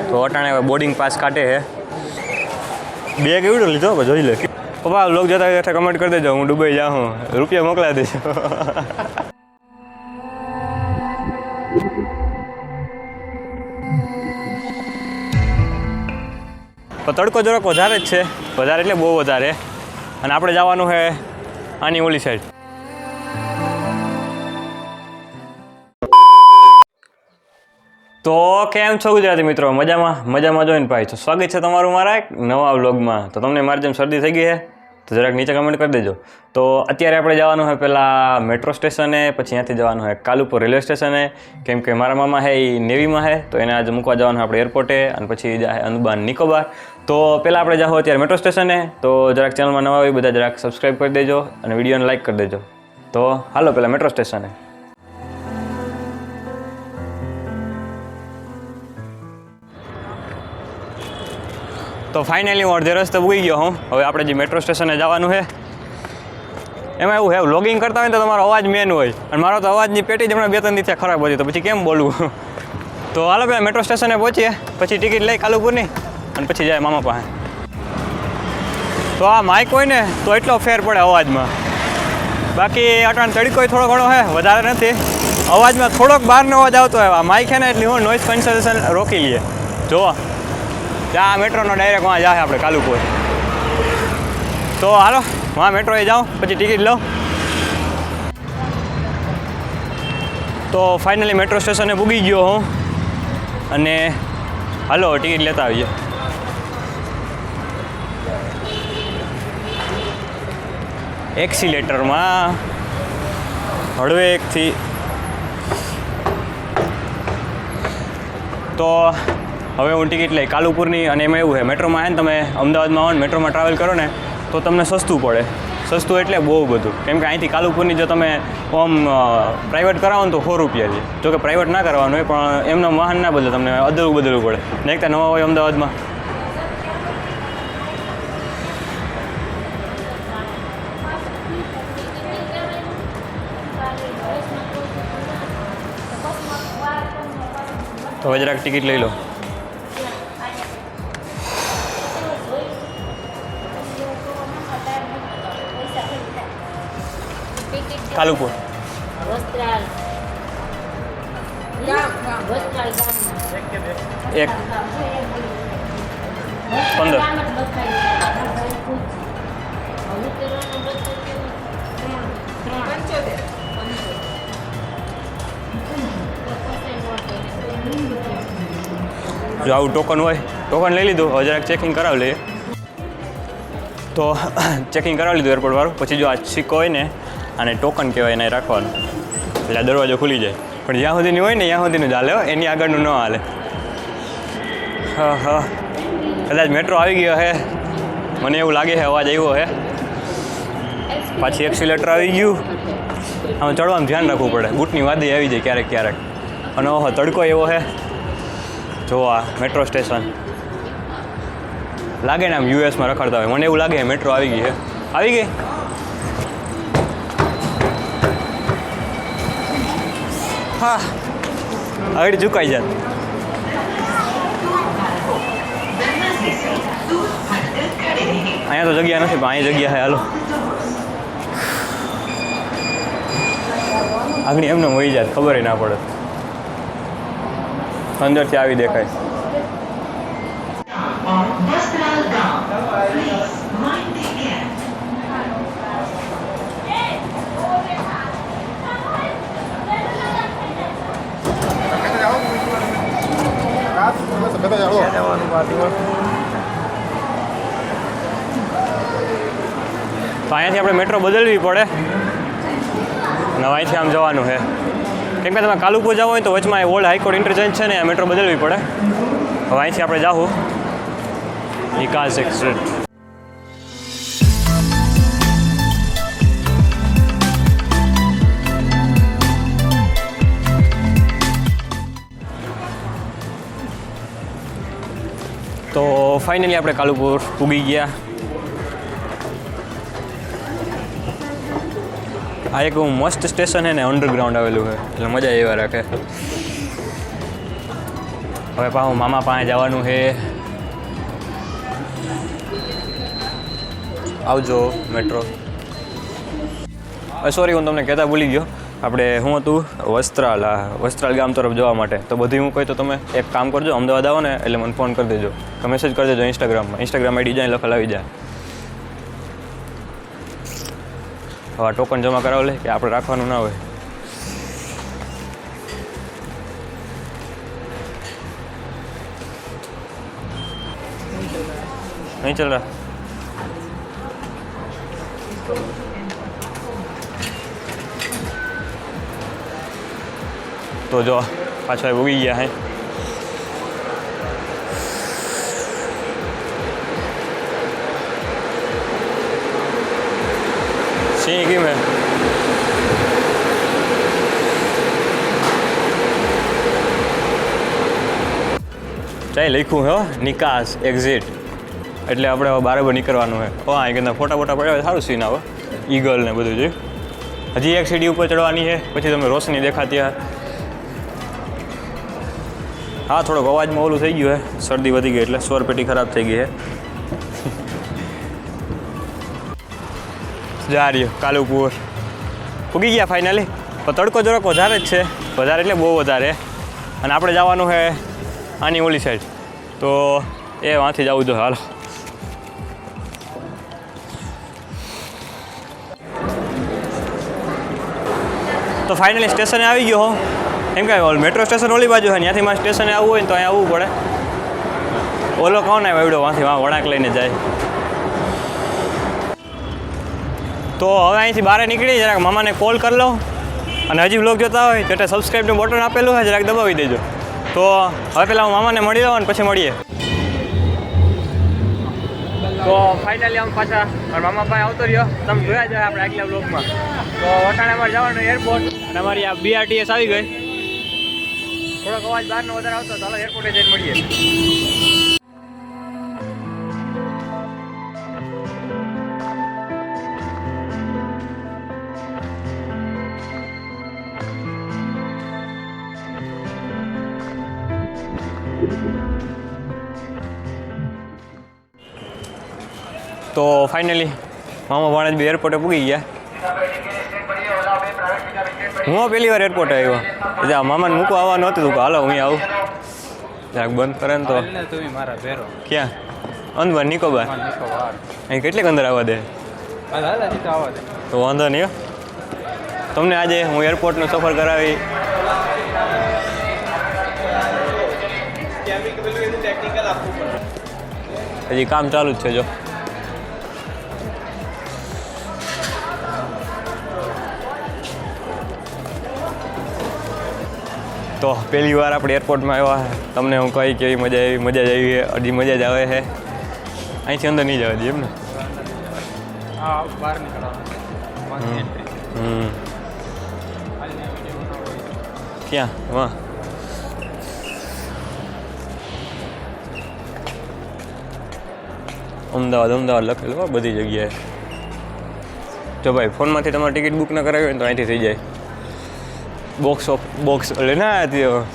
તો અટાણે હવે બોર્ડિંગ પાસ કાઢે છે. બેગ એવડું લીધો જોઈ લે. પપ્પા લોક જતા જતા કમેન્ટ કરી દેજો, હું દુબઈ જાઉં, રૂપિયા મોકલાવી દઈશ. તો તડકો જરાક વધારે જ છે, વધારે એટલે બહુ વધારે. અને આપણે જવાનું છે આની ઓલી સાઈડ. તો કેમ છો ગુજરાતી મિત્રો? મજામાં જોઈને ભાઈ. તો સ્વાગત છે તમારું મારા એક નવા વ્લોગમાં. તો તમને મારી જેમ શરદી થઈ ગઈ છે તો જરાક નીચે કમેન્ટ કરી દેજો. તો અત્યારે આપણે જવાનું છે પહેલાં મેટ્રો સ્ટેશને, પછી ત્યાંથી જવાનું છે કાલુપુર રેલવે સ્ટેશને, કેમ કે મારા મામા છે એ નેવીમાં છે, તો એને આજે મૂકવા જવાનું આપણે એરપોર્ટે, અને પછી જાય અંદબાન નિકોબાર. તો પહેલાં આપણે જાઓ અત્યારે મેટ્રો સ્ટેશને. તો જરાક ચેનલમાં નવા હોય બધા જરાક સબસ્ક્રાઈબ કરી દેજો અને વિડીયોને લાઇક કરી દેજો. તો હાલો પહેલાં મેટ્રો સ્ટેશને. તો ફાઇનલી હું અડધે રસ્તે પૂગી ગયો હું. હવે આપણે જે મેટ્રો સ્ટેશને જવાનું છે એમાં એવું છે, વ્લોગિંગ કરતા હોય તો તમારો અવાજ મેન હોય, અને મારો તો અવાજની પેટી જ હમણાં 2-3 દિવસથી ખરાબ હતી, તો પછી કેમ બોલવું. તો હાલો પહેલાં મેટ્રો સ્ટેશને પહોંચીએ, પછી ટિકિટ લઈ કાલુપુરની, અને પછી જાય મામા પાસે. તો આ માઇક હોય ને તો એટલો ફેર પડે અવાજમાં. બાકી અટાણ તડકો થોડો ઘણો છે, વધારે નથી. અવાજમાં થોડોક બહારનો અવાજ આવતો હોય. આ માઇક છે ને એટલી હું નોઇઝ કેન્સલેશન રોકી લઈએ. જુઓ આ મેટ્રોનો ડાયરેક્ટ વાં જાય આપણે કાલુપુર. તો હાલો વાં મેટ્રોએ જાઉં, પછી ટિકિટ લઉં. તો ફાઇનલી મેટ્રો સ્ટેશને પૂગી ગયો હું, અને હાલો ટિકિટ લેતા આવીએ. એક્સિલેટરમાં હળવેકથી. તો હવે હું ટિકિટ લઈ કાલુપુરની. અને એમાં એવું છે, મેટ્રોમાં છે ને તમે અમદાવાદમાં આવો ને મેટ્રોમાં ટ્રાવેલ કરો ને તો તમને સસ્તું પડે. સસ્તું એટલે બહુ બધું, કેમ કે અહીંથી કાલુપુરની જો તમે આમ પ્રાઇવેટ કરાવો ને તો 100 રૂપિયા લે. જો કે પ્રાઇવેટ ના કરવાનું હોય, પણ એમનો વાહન ના બદલે, તમને અદલવું બદલવું પડે. ને એકતા નવા હોય અમદાવાદમાં. તો હવે જરાક ટિકિટ લઈ લો. કાલુપુર એક 15. જો આવું ટોકન હોય, ટોકન લઈ લીધું. હવે જરાક ચેકિંગ કરાવી લઈએ. તો ચેકિંગ કરાવી લીધું એરપોર્ટવાળું. પછી જો આ સિક્કો હોય ને, આને ટોકન કહેવાય, એને રાખવાનું, એટલે આ દરવાજો ખુલી જાય. પણ જ્યાં સુધીની હોય ને ત્યાં સુધીનું જ હાલે, એની આગળનું ન હાલે. હા કદાચ મેટ્રો આવી ગયો છે, મને એવું લાગે છે. અવાજ આવ્યો છે. પાછી એક્સિલેટર આવી ગયું. આમાં ચડવાનું ધ્યાન રાખવું પડે, બૂટની વાદી આવી જાય ક્યારેક ક્યારેક. અને ઓહો તડકો એવો છે. જો આ મેટ્રો સ્ટેશન લાગે ને આમ યુએસમાં રખડતા હોય. મને એવું લાગે મેટ્રો આવી ગઈ છે. આવી ગઈ. હા આગળ ઝુકાઈ જાય. અહીંયા તો જગ્યા નથી, પણ અહીંયા જગ્યા છે. હાલો આગળ એમને મળી જાય, ખબર ના પડે. અંદરથી આવી દેખાય. તો અહીંયાથી આપણે મેટ્રો બદલવી પડે, અને અહીંથી આમ જવાનું છે. કેમ કે તમે કાલુપુર જાવ હોય તો વચમાં ઓલ્ડ હાઈકોર્ટ ઇન્ટરચેન્જ છે ને, આ મેટ્રો બદલવી પડે. હવે અહીંથી આપણે જાઉં નિકાસ એક્સપ્રેસ. તો ફાઇનલી આપણે કાલુપુર પૂગી ગયા. આ એક મસ્ત સ્ટેશન છે ને, અંડરગ્રાઉન્ડ આવેલું છે, એટલે મજા એવા રાખે. હવે પાછું મામા પાસે જવાનું છે. આવજો મેટ્રો. સોરી, હું તમને કહેતા ભૂલી ગયો. આપણે હું હતું વસ્ત્રાલ ગામ તરફ જવા માટે. તો બધું હું કહી તો તમે એક કામ કરજો, અમદાવાદ આવો ને એટલે મને ફોન કરી દેજો કે મેસેજ કરી દેજો ઇન્સ્ટાગ્રામ આઈડી જાય લખેલ આવી જાય. હવે ટોકન જમા કરાવો લે કે આપણે રાખવાનું ના હોય. નહીં ચાલ રહા. તો જો પાછા ઉગી ગયા હે. સિંહ કેમ હે? ચાઈ લખ્યું હે નિકાસ એક્ઝિટ, એટલે આપણે હવે બરાબર નીકળવાનું છે. હા, એ ફોટા બોટા પડ્યા સારું સીન આવે, ઈગલ ને બધું જોયું. હજી એક સીડી ઉપર ચડવાની છે, પછી તમને રોશની દેખાતી હા. હા, થોડોક અવાજમાં ઓલું થઈ ગયું છે, શરદી વધી ગઈ એટલે સ્વર પેટી ખરાબ થઈ ગઈ છે. જા રહ્યો કાલુપુર ઉગી ગયા ફાઇનલી. પણ તડકો જરાક વધારે જ છે, વધારે એટલે બહુ વધારે. અને આપણે જવાનું છે આની ઓલી સાઈડ, તો એ વાંથી જવું જોઈએ. હાલો. તો ફાઇનલી સ્ટેશને આવી ગયો હો. એમ કે મેટ્રો સ્ટેશન ઓલી બાજુ છે, ત્યાંથી મારે સ્ટેશને આવવું હોય ને તો અહીંયા આવવું પડે. ઓલો કોણ આવ્યો એવડો વાંથી વળાંક લઈને જાય. તો હવે અહીંથી બહાર નીકળી જરાક મામાને કોલ કરી લો. અને હજી બ્લોગ જોતા હોય તો એટલે સબસ્ક્રાઈબનું બટન આપેલું હોય, જરાક દબાવી દેજો. તો હવે પહેલાં હું મામાને મળી લઉં અને પછી મળીએ. તો ફાઇનલી આમ પાછા મામા પાસે આવતો રહ્યો. તમે જોયા જાય આપણે આગલા બ્લોગમાં. તો વટાણે અમારે જવાનું એરપોર્ટ, અને અમારી આ BRTS આવી ગઈ. થોડોક અવાજ બહારનો વધારે આવતો, ચાલો એરપોર્ટે જઈને મળીએ. તો ફાઇનલી મામા ભાણેજ બી એરપોર્ટે પૂગી ગયા. હું પહેલી વાર એરપોર્ટે આવ્યો. એટલે મામાને મૂકવા આવવાનું હતું, તો હાલો હું આવું. જરાક બંધ કરે ને તો. ક્યાં? અંદર નિકોબાર. અહીં કેટલીક અંદર આવવા દે? તો વાંધો નહીં. તમને આજે હું એરપોર્ટનો સફર કરાવી. હજી કામ ચાલુ જ છે. જો તો પહેલી વાર આપણે એરપોર્ટમાં આવ્યા. તમને હું કહી કેવી મજા આવી. મજા જ આવી છે, હજી મજા જ આવે છે. અહીંથી અંદર નહીં જવા દઈએ એમ ને? ક્યાં? વાહ, અમદાવાદ લખેલું હોય બધી જગ્યાએ. જો ભાઈ ફોનમાંથી તમારે ટિકિટ બુક ન કરાવી હોય ને તો અહીંથી થઈ જાય. બોક્સ એટલે ના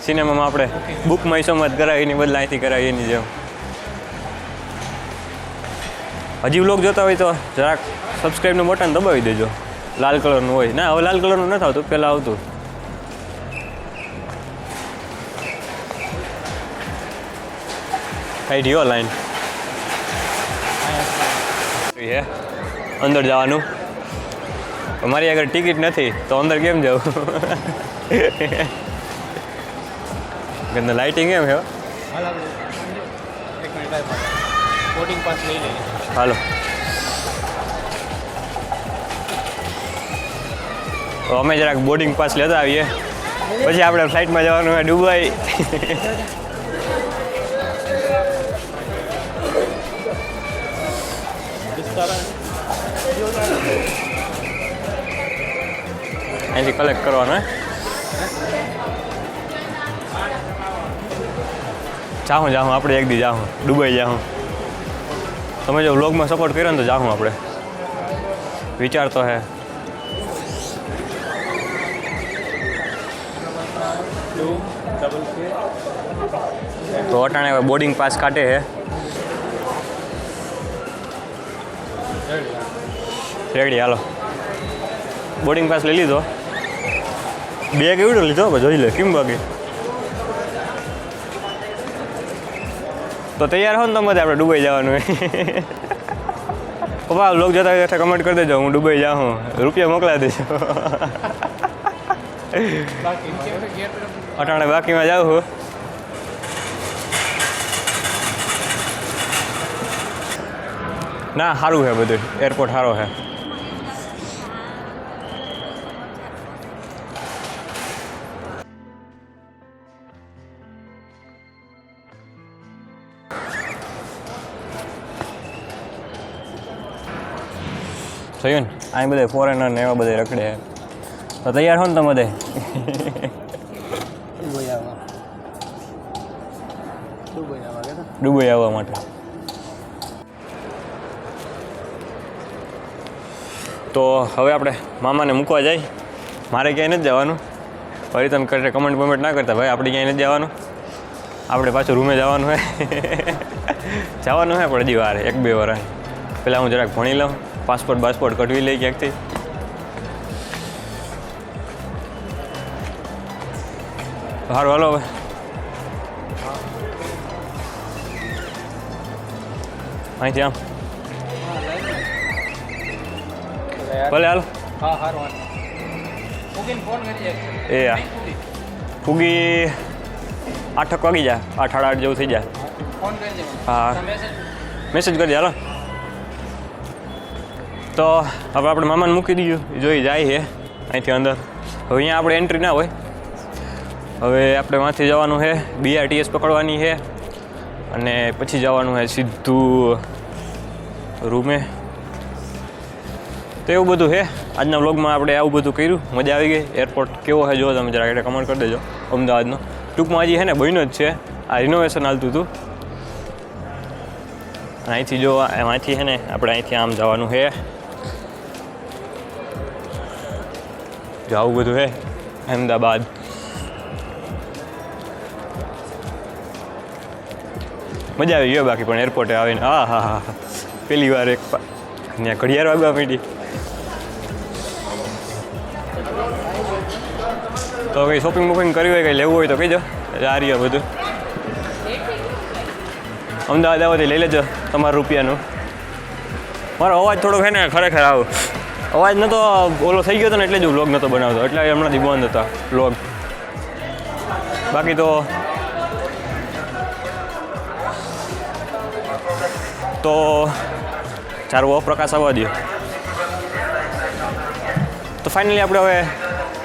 સિનેમામાં આપણે બુક માય શોમાં જ કરાવી, એની બદલે અહીંથી કરાવી એની જેમ. હજી વ્લોગ જોતા હોય તો જરાક સબસ્ક્રાઈબનું બટન દબાવી દેજો. લાલ કલરનું હોય. ના, હવે લાલ કલરનું નથી આવતું, પહેલાં આવતું. કઈ રહ્યો લાઈન હે અંદર જવાનું. મારી આગળ ટિકિટ નથી તો અંદર કેમ જાઉં? ગંદા લાઇટિંગ એમ હે. હાલો. તો અમે જરાક બોર્ડિંગ પાસ લેતા આવીએ, પછી આપણે ફ્લાઇટમાં જવાનું હોય દુબઈ. અહીંથી કલેક્ટ કરવાનો હે. જાઉં આપણે એક દી જાઉં દુબઈ જાઉં. તમે જો વ્લોગમાં સપોર્ટ કર્યો ને તો જાઉં આપણે. વિચાર તો હે. તો અટાણે હવે બોર્ડિંગ પાસ કાઢે છે. રેડી, હાલો બોર્ડિંગ પાસ લઈ લીધો. બેગ એવડો લીધો જોઈ લે કેમ બાકી. તો તૈયાર હો ને તમે આપણે દુબઈ જવાનું હોય. પપ્પા લોક જતા હોય કમેન્ટ કરી દેજો, હું દુબઈ જાઉં, રૂપિયા મોકલાવી દેજો. અટાણે બાકીમાં જાઉં છું. ના સારું છે બધું, એરપોર્ટ સારો છે. જોયું ને અહીં બધા ફોરેનર ને એવા બધા રખડે. તો તૈયાર હો ને તમે બધે દુબઈ આવવા માટે. તો હવે આપણે મામાને મૂકવા જાય. મારે ક્યાંય નથી જવાનું. ફરી તમે કરે કમેન્ટ બમેન્ટ ના કરતા ભાઈ, આપણે ક્યાંય નથી જવાનું. આપણે પાછું રૂમે જવાનું હોય. જવાનું હોય પણ હજી વાર 1-2 વાર. પહેલાં હું જરાક ભણી લઉં, પાસપોર્ટ કઢવી લઈ ક્યાંકથી. સારું હાલો હવે. અહીંથી આમ ભલે હાલો. એ હા ફૂગી 8 વાગી જાય, 8-8:30 જેવું થઈ જાય. હા મેસેજ કરી દે હાલો. તો હવે આપણે મામાને મૂકી દીધું, જોઈ જાય છે અહીંથી અંદર. હવે અહીંયા આપણે એન્ટ્રી ના હોય. હવે આપણે ત્યાંથી જવાનું છે, BRTS પકડવાની છે અને પછી જવાનું છે સીધું રૂમે. તો એવું બધું છે આજના વ્લોગમાં. આપણે આવું બધું કર્યું, મજા આવી ગઈ. એરપોર્ટ કેવો છે જો તમે જરાક એટલે કમેન્ટ કરી દેજો અમદાવાદનો. ટૂંકમાં હજી છે ને બન્યો જ છે, આ રિનોવેશન હાલતું હતું. અહીંથી જો અહીંથી છે ને આપણે અહીંથી આમ જવાનું છે. જો આવું બધું છે અહેમદાબાદ. મજા આવી ગયો બાકી પણ એરપોર્ટે આવીને. હા હા હા પહેલી વાર એક ત્યાં ઘડિયાળ વાગવા માંડી. તો કંઈ શોપિંગ બોપિંગ કરવી હોય, કંઈ લેવું હોય તો કહીજો. આ રહ્યું બધું. અમદાવાદ આવો તો લઈ લેજો તમારા રૂપિયાનું. મારો અવાજ થોડોક છે ને ખરેખર આવો અવાજ નહોતો ઓલો થઈ ગયો હતો ને એટલે જ હું વ્લોગ નહોતો બનાવતો, એટલે હમણાંથી બંધ હતા વ્લોગ. બાકી તો ચારું ઓફ પ્રકાશ આવવા દો. તો ફાઇનલી આપણે હવે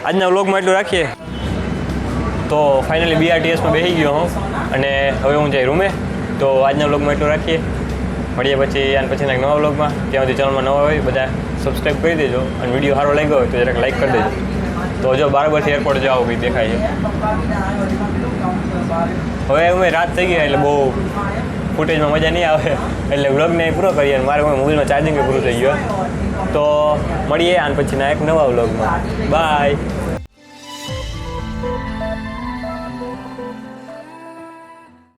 આજના વ્લોગમાં એટલું રાખીએ. તો ફાઇનલી BRTSમાં બેસી ગયો હું અને હવે હું જઈ રૂમે. તો આજના વ્લોગમાં એટલું રાખીએ. મળીએ પછી આને પછીના એક નવા વ્લોગમાં. ત્યાં સુધી ચેનલમાં નવા હોય બધા સબસ્ક્રાઈબ કરી દેજો અને વિડીયો સારો લાગ્યો હોય તો જરાક લાઈક કરી દેજો. તો જો બરાબરથી એરપોર્ટ જાઓ કંઈ દેખાય છે. હવે અમે રાત થઈ ગઈ એટલે બહુ ફૂટેજમાં મજા નહીં આવે એટલે વ્લોગને પૂરો કરીએ. મારે મોબાઈલમાં ચાર્જિંગ પૂરું થઈ ગયું. તો મળીએ આને પછીના એક નવા વ્લોગમાં. બાય.